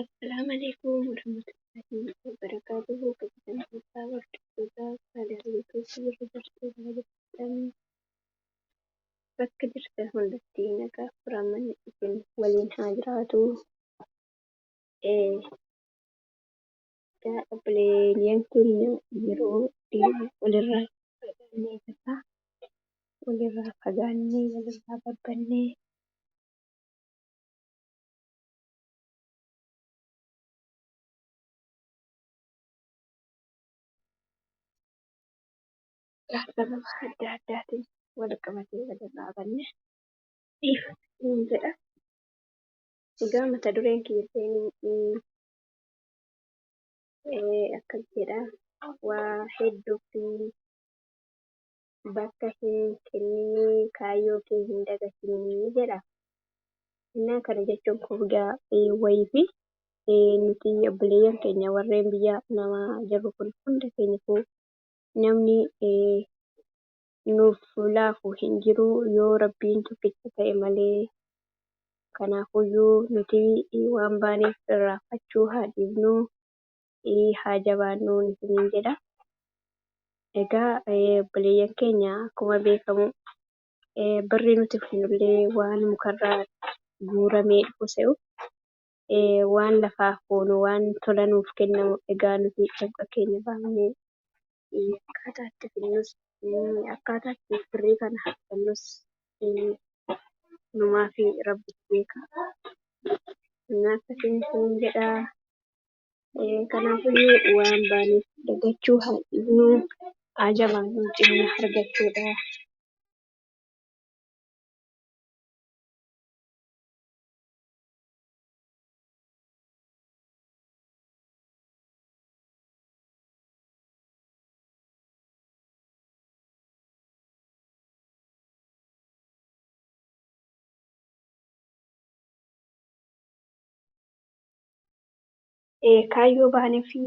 Assalamualaikum warahmatullahi wabarakatuh. Kapitan kita wardabdoota sadarwiituu fi rifartoota hojjetan bakka jirtan hundatti nagaa furaman isin waliin haa jiraatu. Obboleeyyan keenya yeroo walirraa fagaannee jirra. Walirraa fagaannee walirraa babbannee sababa adda addaatiin wal qabatee walirraa banne jedha. Egaa mata dureen kiyya akkas jedha. Waa hedduu fi bakka hin kennine kaayyoo kee hin dagatinii jedha. Innaa kana jechuun kuugaa wayii fi nuti obboleeyyan keenya warreen biyya namaa jirru kun hunda keenya namni nuuf laafu hin jiru yoo rabbiin tokkicha ta'e malee. Kanaafuyyuu nuti waan baaneef irraanfachuu haa dhiifnu, haa jabaannu isiniin jedha. Egaa obboleeyyan keenya akkuma beekamu birri nuti fudhannullee waan mukarraa guuramee dhufu se'u waan lafaa foonu waan tola nuuf kennamu. Egaa nuti dhabqa keenya baafnee akkaataa itti fidnus akkaataa itti birrii kana argannus numaa fi rabbitu beeka. Akkasiin isiniin jedha. Kanaafiyyuu waan baaneef dagachuu haa dhiifnu, haa jabaannu cimina argachuudha. Kaayyoo baanee fi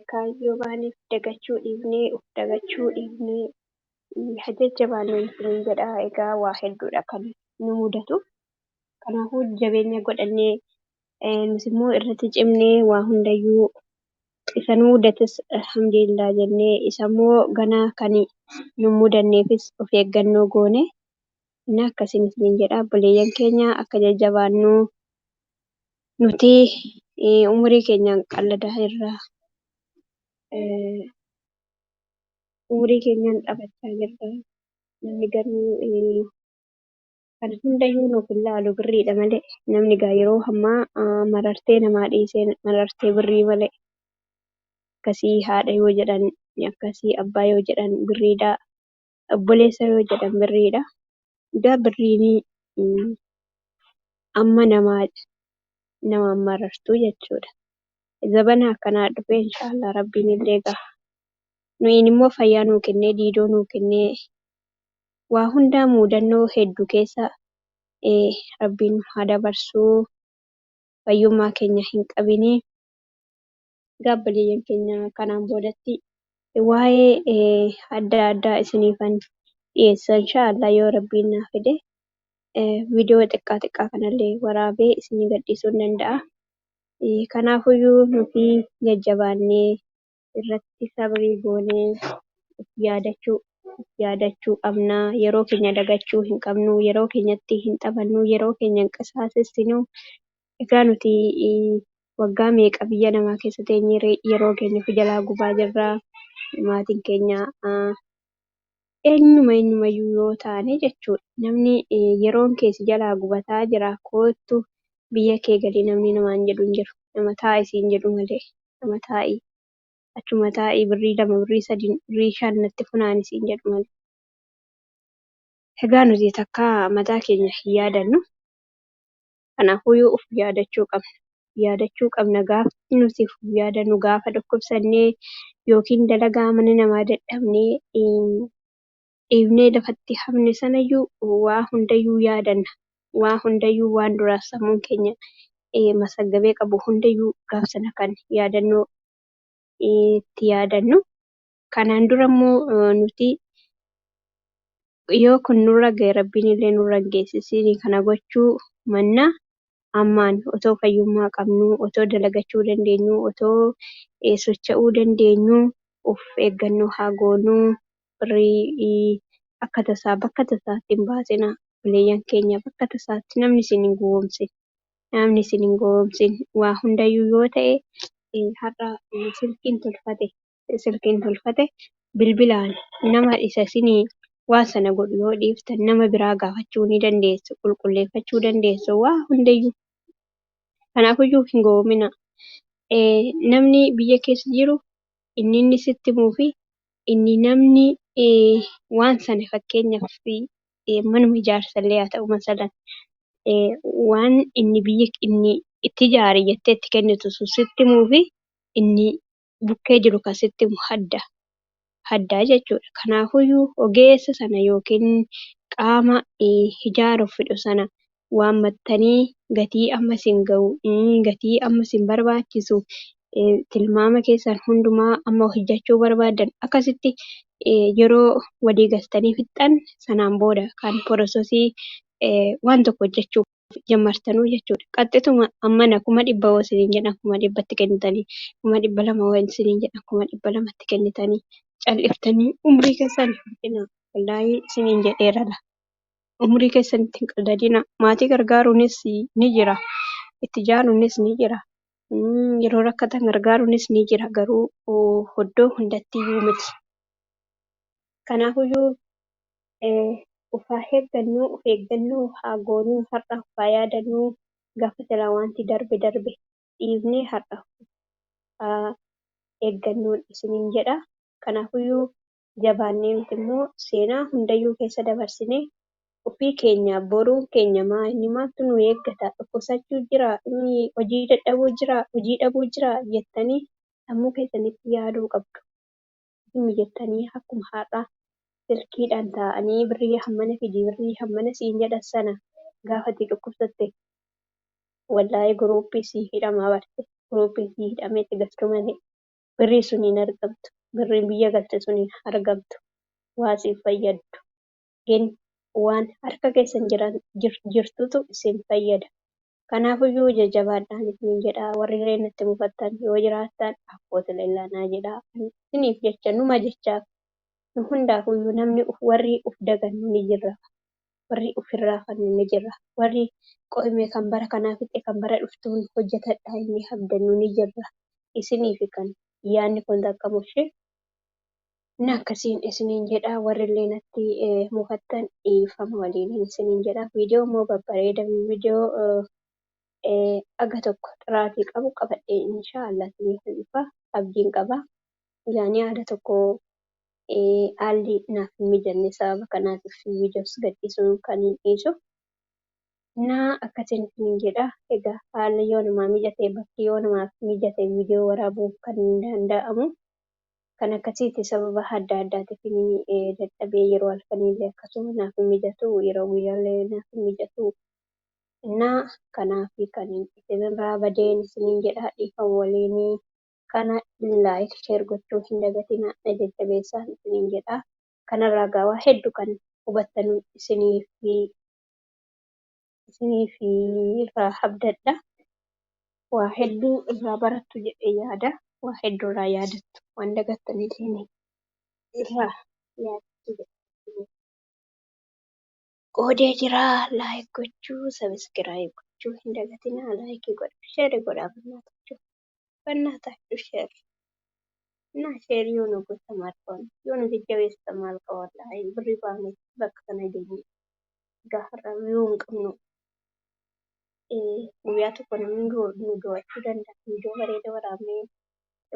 kaayyoo baaneef dagachuu dhiifnee of dagachuu dhiifnee jajjabaannuu isiniin jedha. Egaa waa hedduudha kan nu mudatu. Kanaafuu jabeenya godhannee nus immoo irratti cimnee waa hundayyuu isa nu mudates alhamdulillah jennee isa immoo ganaa kan nu mudanneefis of eeggannoo goone. Innaa akkasiin isiniin jedha. Obboleeyyan keenya akka jajjabaannu nuti umurii keenyaan qalladaa irraa umurii keenyaan dhaabachaa jirra. Namni garuu kan hundayyuu nuuf hin laalu birriidha malee. Namni gaa yeroo ammaa marartee namaa dhiisee marartee birrii malee. Akkasii haadha yoo jedhan akkasii abbaa yoo jedhan birriidha. Obboleessa yoo jedhan birriidha. Egaa birriin amma namaan marartuu jechuudha. Zabana akkanaa dhufee inshaallah rabbiin illee ga'a. Nuyin immoo fayyaa nuu kennee diidoo nuu kennee waa hundaa mudannoo hedduu keessa rabbiin haa dabarsuu. Fayyummaa keenya hin qabini. Egaa obboleeyyan keenya kanaan boodatti waa'ee adda addaa isiniifan dhiyeessa inshaallah yoo rabbiin naa fide. Viidiyoo xiqqaa kanallee waraabee isinii gadhiisuu ni danda'a. Kanaafiyyuu nuti jajjabaannee irratti sabrii goonee of yaadachuu qabna. Yeroo keenya dagachuu hin qabnu. Yeroo keenyatti hin taphannu. Yeroo keenya hin qisaasessinu. Egaa nuti waggaa meeqa biyya namaa keessa teenyee yeroo keenya of jalaa gubaa jirra. Maatiin keenya eenyumayyuu yoo taane jechuudha. Namni yeroon keessa jalaa gubataa jira kootu biyya kee galii namni namaan jedhu hin jiru. Nama taa'i siin jedhu malee. Nama taa'i achuma taa'i birrii 2 birrii 3 birrii 5 natti funaani siin jedhu malee. Egaa nuti takka mataa keenya hin yaadannu. Kanaafiyyuu of yaadachuu qabna. Yaadachuu qabna gaafa nuti of yaadannu gaafa dhukkubsannee yookiin dalagaa mana namaa dadhabnee dhiifnee lafatti hafne sanayyuu waa hundayyuu yaadanna. Waa hundayyuu waan duraaf sammuun keenya masaggabee qabu hundayyuu gaafsana kan yaadannoo itti yaadannu. Kanaan dura immoo nuti yoo kun nurra ga'e rabbiin illee nurra hin geessisiin kana gochuu manna ammaan otoo fayyummaa qabnu otoo dalagachuu dandeenyu otoo socho'uu dandeenyu of eeggannoo haa goonuu birrii akka tasaa bakka tasaatti hin baasina buleeyyan keenya bakka tasaatti namni isin hin gowwoomsin namni isin hin gowwoomsin waa hundayyuu yoo ta'e har'a silkiin tolfate bilbilaan nama isa isinii waa sana godhu yoo dhiiftan nama biraa gaafachuu ni dandeessu qulqulleeffachuu dandeessu waa hundayyuu kanaafiyyuu hin gowwoomina namni biyya keessa jiru inni sitti himuu fi inni namni waan sana fakkeenyaaf manuma ijaarsallee haa ta'u masalan waan inni biyya inni itti ijaare jettee itti kennitu sun sitti himuu fi inni bukkee jiru kan sitti himu addaa jechuudha. Kanaafiyyuu ogeessa sana yookiin qaama ijaaruuf fedhu sana waammattanii gatii amma isin ga'u gatii amma isin barbaachisu tilmaama keessan hundumaa amma hojjechuu barbaadan akkasitti yeroo walii galtanii fixxan sanaan booda kan porosesii waan tokko hojjechuuf jammartanuu jechuudha. Qaxxituma ammana 100 isiniin jedhan 100tti kennitanii 200 isiniin jedhan 200tti kennitanii calliftanii umrii keessan fixina wallahi isiniin jedheerala. Umrii keessan ittiin qalladina maatii gargaaruunis ni jira itti ijaaruunis ni jira yeroo rakkatan gargaaruunis ni jira garuu iddoo hundatti iyyuu miti. Kanaafiyyuu of eeggannoo haa goonuu har'a of yaadannuu gaafa silaa wanti darbe dhiifnee har'a eeggannoon isiniin jedha. Kanaafiyyuu jabaannee miti immoo seenaa hundayyuu keessa dabarsinee ofii keenya boruun keenya inni maaltu nu eeggata dhukkubsachuu jira inni hojii dadhabuu jira hojii dhabuu jira jettanii sammuu keessanitti yaaduu qabdu. Dhimmi jettanii akkuma har'aa silkiidhaan taa'anii birrii hammana siin jedhan sana gaafa itti dhukkubsatte wallahi guruuppii sii hidhamaa barte guruuppii sii hidhameetti galchu malee birrii sun hin argamtu birriin biyya galte sun hin argamtu waa siif fayyaddu gin waan harka keessan jirtutu isin fayyada. Kanaafiyyuu jajjabaadhaan isiniin jedhaa warri illee natti mufattan yoo jiraattan abboota leellanaa jedhaa isiniif jecha numa jechaaf nu hundaafiyyuu namni warri uf dagannu ni jirra warri ofirraa fannu ni jirra warri qo'imee kan bara kanaa fixe kan bara dhuftuun hojjetadhaa inni abdannu ni jirra isiniif kan yaadni kun takkamushee na akkasiin isiniin jedhaa warri illee natti mufattan dhiifama waliin isiniin jedhaa viidiyoo immoo babbareeda viidiyoo aga tokko xiraatii qabu qabadhee inshaallah isiniif dhufa abdiin qaba yaani haala tokko haalli naaf hin mijanne sababa kanaatiif viidiyoos gadhiisuu kan hin dhiisu na akkasiin isiniin jedhaa egaa haalli yoo namaa mijate bakki yoo namaaf mijate viidiyoo waraabuu kan hin danda'amu. Kan akkasiitti sababa adda addaatiif dadhabee yeroo halkaniillee akkasuma naaf hin mijatu yeroo guyyaallee naaf hin mijatu na kanaafi kan isinirraa badeen isiniin jedhaa dhiifama waliinii kana laayik sheer gochuu hin dagatinaa na jajjabeessaa isiniin jedhaa kanarraa gaawaa hedduu kan hubattan isiniif irraa abdadha waa hedduu irraa barattu jedhee yaada. Waa hedduu irraa yaadattu waan dagattaniitiin irraa yaadatu qoodee jira laayik gochuu sabiskiraayib gochuu hin dagatinaa laayikii godhu sheeri godhaa bannaataachuu sheeri na sheeri yoo nu gosa maal qaban yoo nu jajjabeessa maal qaban laayik birrii baanee bakka kana geenye gaafarraa yoo hin qabnu guyyaa tokko namni nu du'achuu danda'a viidiyoo bareeda waraabnee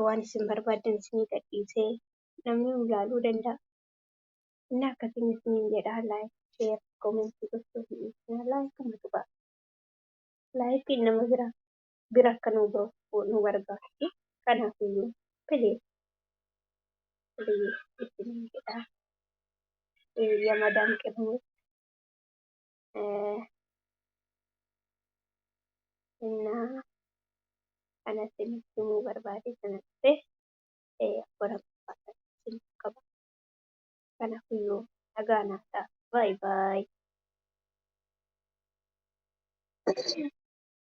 waan isin barbaadan isinii gadhiisee namni nu ilaaluu danda'a. Inni akkasiin isiniin jedhaa laayik sheer koomentii gochuu hin dhiisinaa laayik ummatu ba'a. Laayikiin nama bira akka nu gargaarti. Kanaafiyyuu filee isiniin jedhaa yamadaan qibnu innaa kanatti nutti himuu barbaade sanatti akkora qaba. Kanaafiyyuu dhagaa naaf ta'a. باي باي.